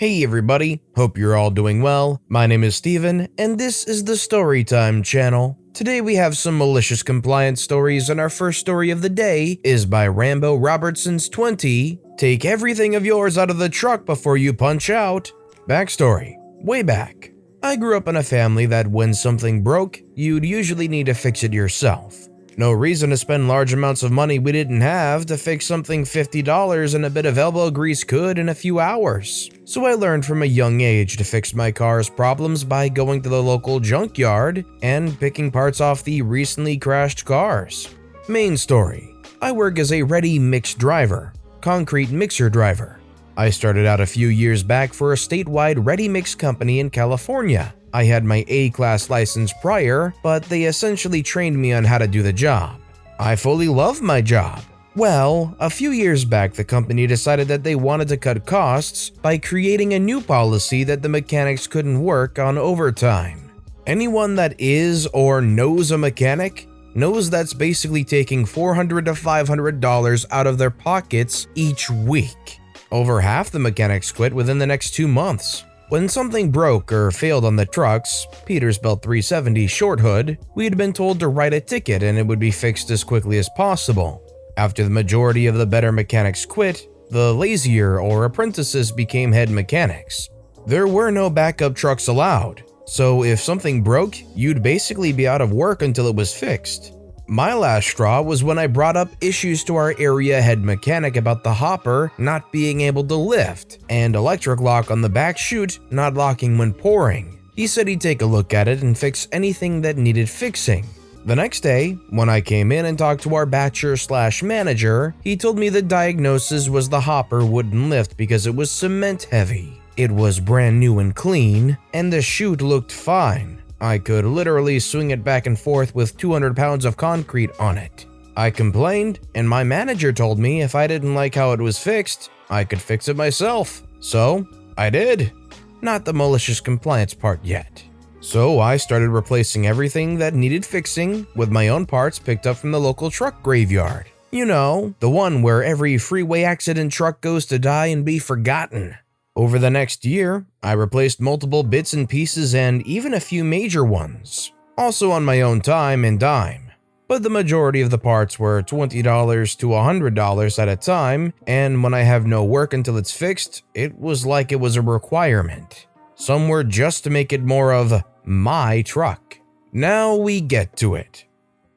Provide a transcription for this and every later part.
Hey everybody, hope you're all doing well. My name is Steven, and this is the Storytime channel. Today we have some malicious compliance stories, and our first story of the day is by Rambo Robertson's 20. Take everything of yours out of the truck before you punch out. Backstory. Way back, I grew up in a family that when something broke, you'd usually need to fix it yourself. No reason to spend large amounts of money we didn't have to fix something $50 and a bit of elbow grease could in a few hours. So I learned from a young age to fix my car's problems by going to the local junkyard and picking parts off the recently crashed cars. Main story. I work as a ready mix driver, concrete mixer driver. I started out a few years back for a statewide ready mix company in California. I had my A-class license prior, but they essentially trained me on how to do the job. I fully loved my job. Well, a few years back the company decided that they wanted to cut costs by creating a new policy that the mechanics couldn't work on overtime. Anyone that is or knows a mechanic knows that's basically taking $400 to $500 out of their pockets each week. Over half the mechanics quit within the next 2 months. When something broke or failed on the truck's Peterbilt 370 short hood, we had been told to write a ticket and it would be fixed as quickly as possible. After the majority of the better mechanics quit, the lazier or apprentices became head mechanics. There were no backup trucks allowed, so if something broke, you'd basically be out of work until it was fixed. My last straw was when I brought up issues to our area head mechanic about the hopper not being able to lift and electric lock on the back chute not locking when pouring. He said he'd take a look at it and fix anything that needed fixing. The next day, when I came in and talked to our batcher/manager, he told me the diagnosis was the hopper wouldn't lift because it was cement heavy. It was brand new and clean, and the chute looked fine. I could literally swing it back and forth with 200 pounds of concrete on it. I complained, and my manager told me if I didn't like how it was fixed, I could fix it myself. So, I did. Not the malicious compliance part yet. So I started replacing everything that needed fixing with my own parts picked up from the local truck graveyard. You know, the one where every freeway accident truck goes to die and be forgotten. Over the next year, I replaced multiple bits and pieces and even a few major ones, also on my own time and dime. But the majority of the parts were $20 to $100 at a time, and when I have no work until it's fixed, it was like it was a requirement. Some were just to make it more of my truck. Now we get to it.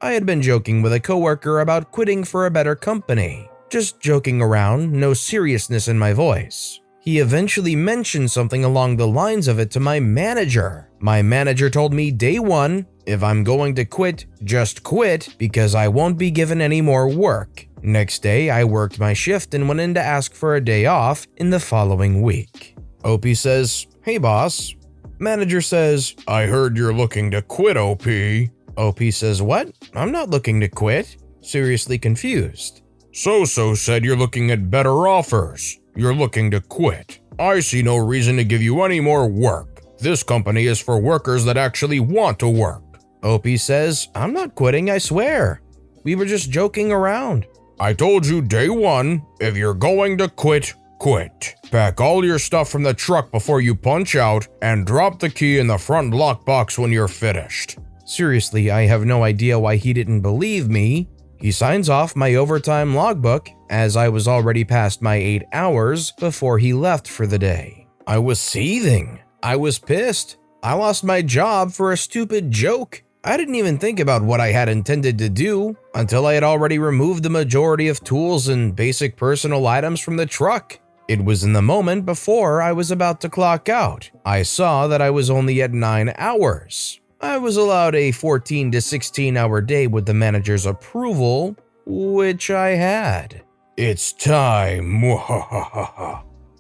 I had been joking with a coworker about quitting for a better company. Just joking around, no seriousness in my voice. He eventually mentioned something along the lines of it to my manager. My manager told me day one, if I'm going to quit, just quit because I won't be given any more work. Next day, I worked my shift and went in to ask for a day off in the following week. OP says, "Hey boss." Manager says, "I heard you're looking to quit, OP." OP says, "What? I'm not looking to quit." Seriously confused. So said you're looking at better offers. You're looking to quit. I see no reason to give you any more work. This company is for workers that actually want to work. OP says, "I'm not quitting, I swear. We were just joking around." I told you day one, if you're going to quit, quit. Pack all your stuff from the truck before you punch out and drop the key in the front lockbox when you're finished. Seriously, I have no idea why he didn't believe me. He signs off my overtime logbook as I was already past my 8 hours before he left for the day. I was seething. I was pissed. I lost my job for a stupid joke. I didn't even think about what I had intended to do until I had already removed the majority of tools and basic personal items from the truck. It was in the moment before I was about to clock out. I saw that I was only at 9 hours. I was allowed a 14 to 16 hour day with the manager's approval, which I had. It's time.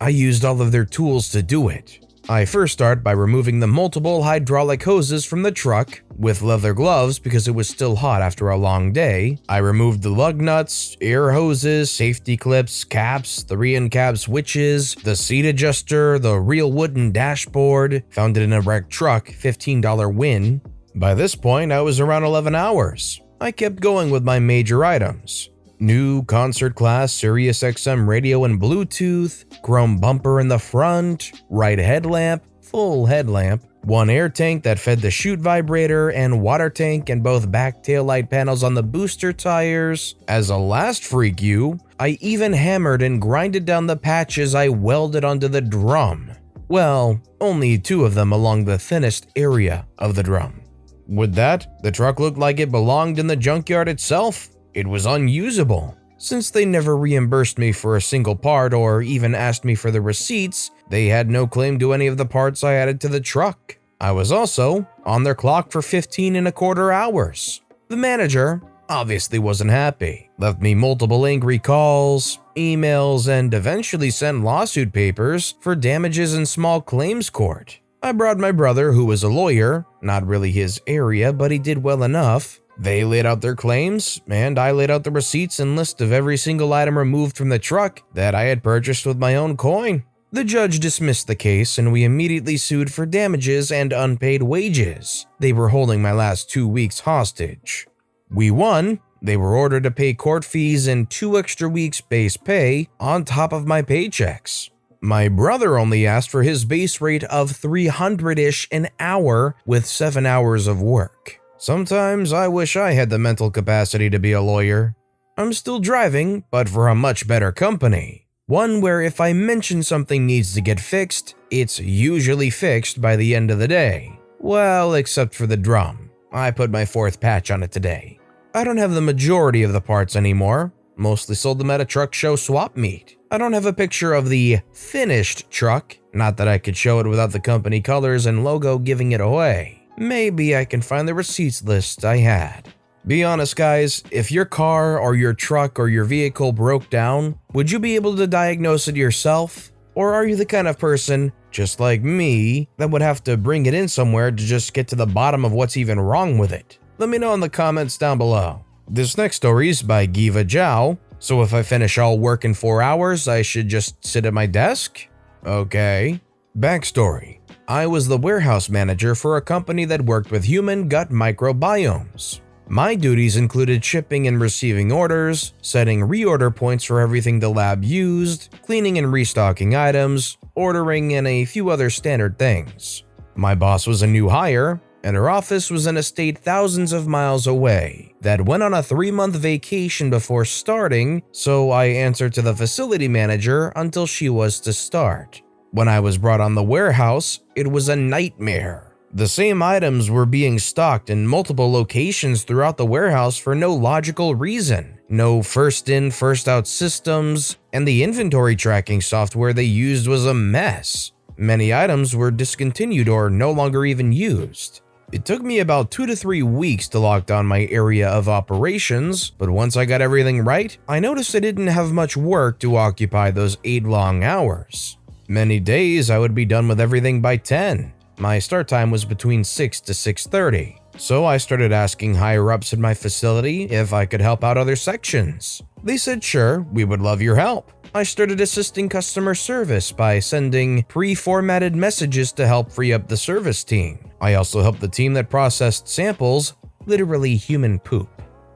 I used all of their tools to do it. I first start by removing the multiple hydraulic hoses from the truck with leather gloves because it was still hot after a long day. I removed the lug nuts, air hoses, safety clips, caps, the rear-end-cab switches, the seat adjuster, the real wooden dashboard, found it in a wrecked truck, $15 win. By this point, I was around 11 hours. I kept going with my major items. New concert class Sirius XM radio and Bluetooth, chrome bumper in the front, right headlamp, full headlamp, one air tank that fed the chute vibrator, and water tank and both back taillight panels on the booster tires. As a last freak you, I even hammered and grinded down the patches I welded onto the drum. Well, only 2 of them along the thinnest area of the drum. With that, the truck looked like it belonged in the junkyard itself. It was unusable. Since they never reimbursed me for a single part or even asked me for the receipts, they had no claim to any of the parts I added to the truck. I was also on their clock for 15.25 hours. The manager obviously wasn't happy, left me multiple angry calls, emails, and eventually sent lawsuit papers for damages in small claims court. I brought my brother, who was a lawyer, not really his area, but he did well enough. They laid out their claims, and I laid out the receipts and list of every single item removed from the truck that I had purchased with my own coin. The judge dismissed the case, and we immediately sued for damages and unpaid wages. They were holding my last 2 weeks hostage. We won. They were ordered to pay court fees and 2 extra weeks base pay on top of my paychecks. My brother only asked for his base rate of $300-ish an hour with 7 hours of work. Sometimes I wish I had the mental capacity to be a lawyer. I'm still driving, but for a much better company. One where if I mention something needs to get fixed, it's usually fixed by the end of the day. Well, except for the drum. I put my 4th patch on it today. I don't have the majority of the parts anymore. Mostly sold them at a truck show swap meet. I don't have a picture of the finished truck, not that I could show it without the company colors and logo giving it away. Maybe I can find the receipts list I had. Be honest guys, if your car or your truck or your vehicle broke down, would you be able to diagnose it yourself? Or are you the kind of person, just like me, that would have to bring it in somewhere to just get to the bottom of what's even wrong with it? Let me know in the comments down below. This next story is by Giva Zhao. So if I finish all work in 4 hours, I should just sit at my desk? Okay. Backstory. I was the warehouse manager for a company that worked with human gut microbiomes. My duties included shipping and receiving orders, setting reorder points for everything the lab used, cleaning and restocking items, ordering, and a few other standard things. My boss was a new hire, and her office was in a state thousands of miles away that went on a 3-month vacation before starting, so I answered to the facility manager until she was to start. When I was brought on the warehouse, it was a nightmare. The same items were being stocked in multiple locations throughout the warehouse for no logical reason. No first in, first out systems, and the inventory tracking software they used was a mess. Many items were discontinued or no longer even used. It took me about 2 to 3 weeks to lock down my area of operations, but once I got everything right, I noticed I didn't have much work to occupy those 8 long hours. Many days I would be done with everything by 10. My start time was between 6 to 6:30, so I started asking higher ups in my facility if I could help out other sections. They said sure, we would love your help. I started assisting customer service by sending pre-formatted messages to help free up the service team. I also helped the team that processed samples, literally human poop.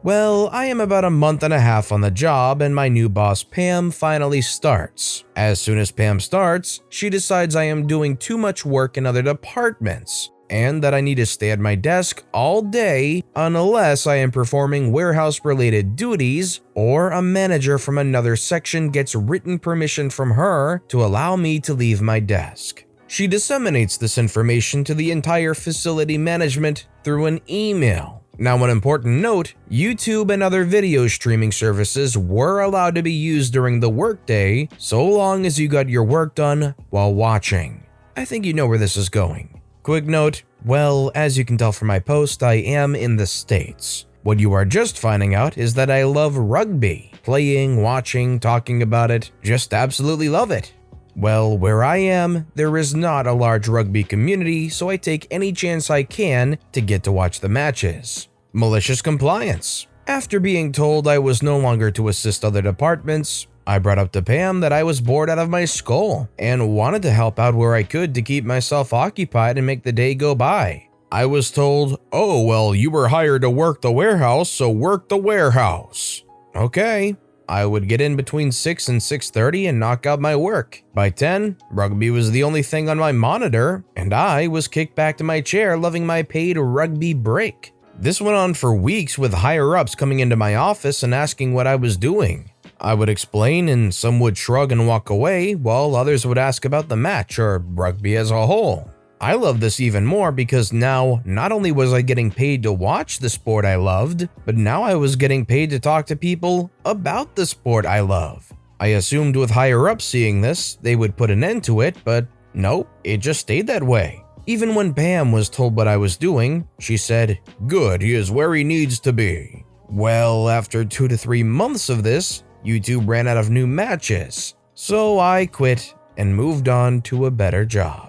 Well, I am about a month and a half on the job and my new boss Pam finally starts. As soon as Pam starts, she decides I am doing too much work in other departments and that I need to stay at my desk all day unless I am performing warehouse-related duties or a manager from another section gets written permission from her to allow me to leave my desk. She disseminates this information to the entire facility management through an email. Now, an important note, YouTube and other video streaming services were allowed to be used during the workday so long as you got your work done while watching. I think you know where this is going. Quick note, well, as you can tell from my post, I am in the States. What you are just finding out is that I love rugby. Playing, watching, talking about it, just absolutely love it. Well, where I am, there is not a large rugby community, so I take any chance I can to get to watch the matches. Malicious compliance. After being told I was no longer to assist other departments, I brought up to Pam that I was bored out of my skull and wanted to help out where I could to keep myself occupied and make the day go by. I was told, oh, well, you were hired to work the warehouse, so work the warehouse. Okay. I would get in between 6 and 6:30 and knock out my work. By 10, rugby was the only thing on my monitor, and I was kicked back to my chair loving my paid rugby break. This went on for weeks with higher-ups coming into my office and asking what I was doing. I would explain and some would shrug and walk away, while others would ask about the match or rugby as a whole. I love this even more because now not only was I getting paid to watch the sport I loved, but now I was getting paid to talk to people about the sport I love. I assumed with higher-ups seeing this, they would put an end to it, but nope, it just stayed that way. Even when Pam was told what I was doing, she said, "Good, he is where he needs to be." Well, after 2 to 3 months of this, YouTube ran out of new matches, so I quit and moved on to a better job.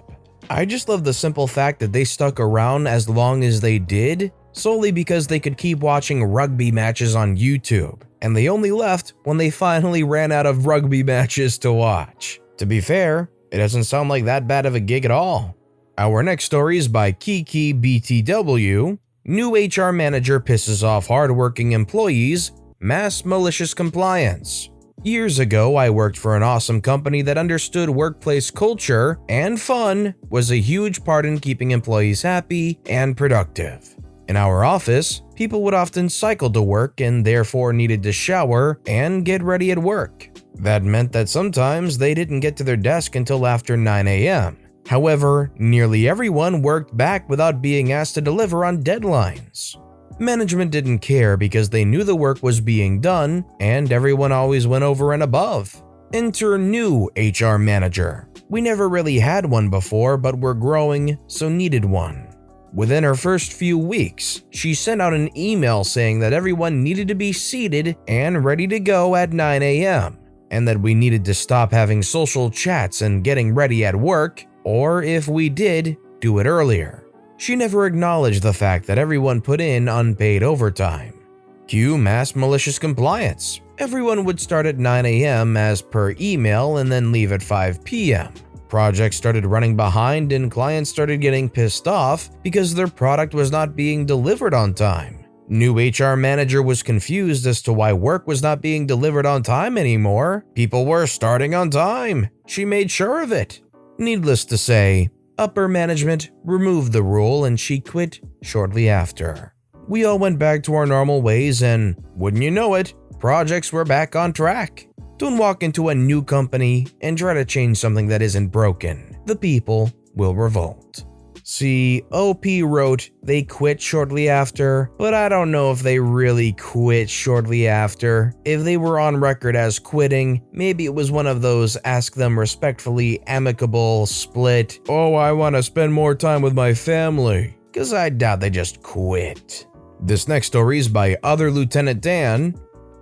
I just love the simple fact that they stuck around as long as they did, solely because they could keep watching rugby matches on YouTube, and they only left when they finally ran out of rugby matches to watch. To be fair, it doesn't sound like that bad of a gig at all. Our next story is by Kiki BTW. New HR manager pisses off hardworking employees, mass malicious compliance. Years ago, I worked for an awesome company that understood workplace culture, and fun was a huge part in keeping employees happy and productive. In our office, people would often cycle to work and therefore needed to shower and get ready at work. That meant that sometimes they didn't get to their desk until after 9 a.m. However, nearly everyone worked back without being asked to deliver on deadlines. Management didn't care because they knew the work was being done, and everyone always went over and above. Enter new HR manager. We never really had one before, but we're growing, so needed one. Within her first few weeks, she sent out an email saying that everyone needed to be seated and ready to go at 9 a.m., and that we needed to stop having social chats and getting ready at work, or if we did, do it earlier. She never acknowledged the fact that everyone put in unpaid overtime. Cue mass malicious compliance. Everyone would start at 9 a.m. as per email and then leave at 5 p.m. Projects started running behind and clients started getting pissed off because their product was not being delivered on time. New HR manager was confused as to why work was not being delivered on time anymore. People were starting on time. She made sure of it. Needless to say, upper management removed the rule and she quit shortly after. We all went back to our normal ways and, wouldn't you know it, projects were back on track. Don't walk into a new company and try to change something that isn't broken. The people will revolt. See, OP wrote they quit shortly after, but I don't know if they really quit shortly after. If they were on record as quitting, maybe it was one of those ask them respectfully, amicable, split, "Oh, I want to spend more time with my family," because I doubt they just quit. This next story is by Other Lieutenant Dan.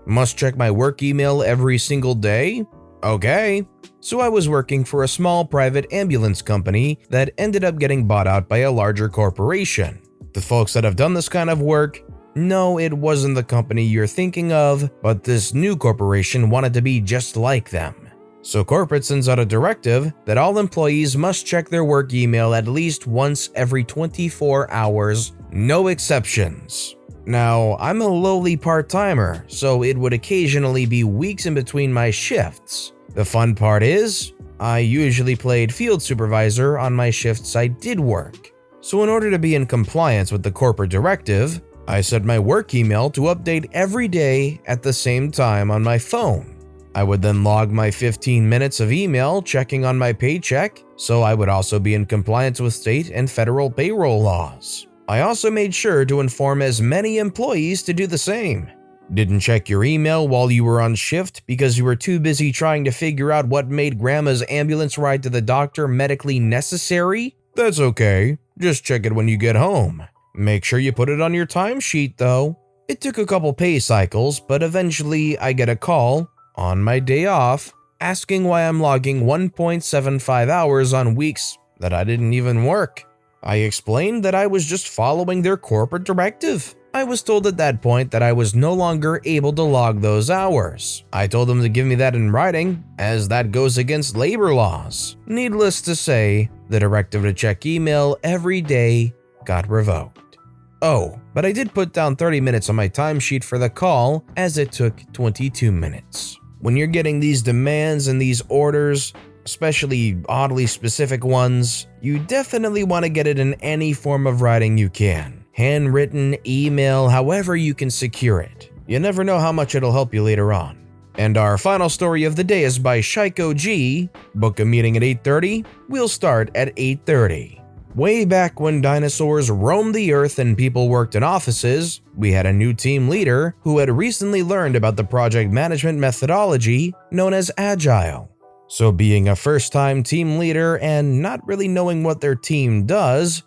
Must check my work email every single day? Okay. So I was working for a small private ambulance company that ended up getting bought out by a larger corporation. The folks that have done this kind of work, no, it wasn't the company you're thinking of, but this new corporation wanted to be just like them. So corporate sends out a directive that all employees must check their work email at least once every 24 hours, no exceptions. Now, I'm a lowly part-timer, so it would occasionally be weeks in between my shifts. The fun part is, I usually played field supervisor on my shifts I did work. So in order to be in compliance with the corporate directive, I set my work email to update every day at the same time on my phone. I would then log my 15 minutes of email checking on my paycheck, so I would also be in compliance with state and federal payroll laws. I also made sure to inform as many employees to do the same. Didn't check your email while you were on shift because you were too busy trying to figure out what made grandma's ambulance ride to the doctor medically necessary? That's okay. Just check it when you get home. Make sure you put it on your timesheet though. It took a couple pay cycles, but eventually I get a call, on my day off, asking why I'm logging 1.75 hours on weeks that I didn't even work. I explained that I was just following their corporate directive. I was told at that point that I was no longer able to log those hours. I told them to give me that in writing, as that goes against labor laws. Needless to say, the directive to check email every day got revoked. Oh, but I did put down 30 minutes on my timesheet for the call as it took 22 minutes. When you're getting these demands and these orders, especially oddly specific ones, you definitely want to get it in any form of writing you can. Handwritten, email, however you can secure it. You never know how much it'll help you later on. And our final story of the day is by Shiko G. Book a meeting at 8:30. We'll start at 8:30. Way back when dinosaurs roamed the earth and people worked in offices, we had a new team leader who had recently learned about the project management methodology known as Agile. So being a first-time team leader and not really knowing what their team does,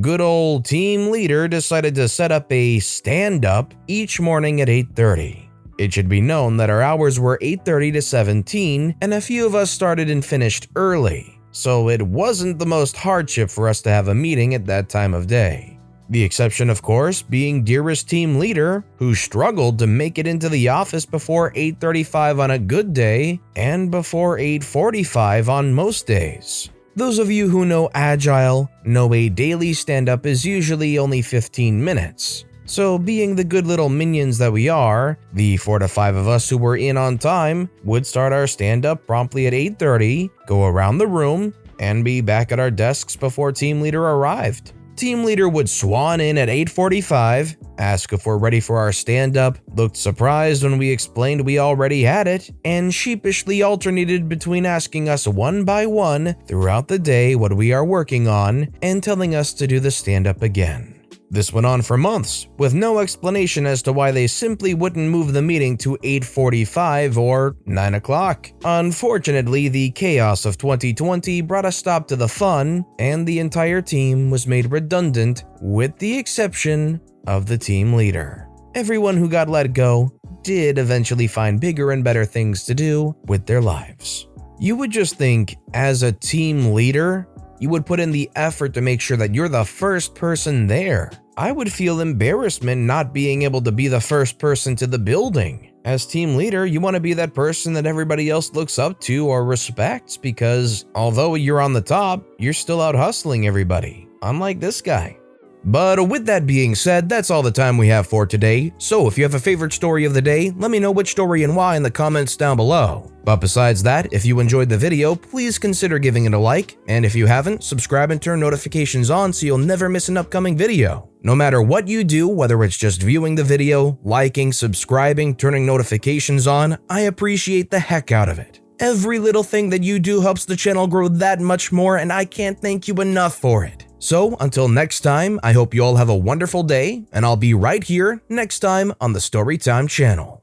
good old team leader decided to set up a stand-up each morning at 8:30. It should be known that our hours were 8:30 to 17, and a few of us started and finished early, so it wasn't the most hardship for us to have a meeting at that time of day. The exception, of course, being Dearest team leader, who struggled to make it into the office before 8:35 on a good day and before 8:45 on most days. Those of you who know Agile know a daily stand-up is usually only 15 minutes. So being the good little minions that we are, the 4 to 5 of us who were in on time would start our stand-up promptly at 8:30, go around the room, and be back at our desks before team leader arrived. Team leader would swan in at 8:45, ask if we're ready for our stand-up, looked surprised when we explained we already had it, and sheepishly alternated between asking us one by one throughout the day what we are working on and telling us to do the stand-up again. This went on for months, with no explanation as to why they simply wouldn't move the meeting to 8:45 or 9 o'clock. Unfortunately, the chaos of 2020 brought a stop to the fun, and the entire team was made redundant, with the exception of the team leader. Everyone who got let go did eventually find bigger and better things to do with their lives. You would just think, as a team leader, you would put in the effort to make sure that you're the first person there. I would feel embarrassment not being able to be the first person to the building. As team leader, you want to be that person that everybody else looks up to or respects because although you're on the top, you're still out hustling everybody, unlike this guy. But with that being said, that's all the time we have for today. So if you have a favorite story of the day, let me know which story and why in the comments down below. But besides that, if you enjoyed the video, please consider giving it a like, and if you haven't, subscribe and turn notifications on so you'll never miss an upcoming video. No matter what you do, whether it's just viewing the video, liking, subscribing, turning notifications on, I appreciate the heck out of it. Every little thing that you do helps the channel grow that much more, and I can't thank you enough for it. So until next time, I hope you all have a wonderful day, and I'll be right here next time on the Storytime channel.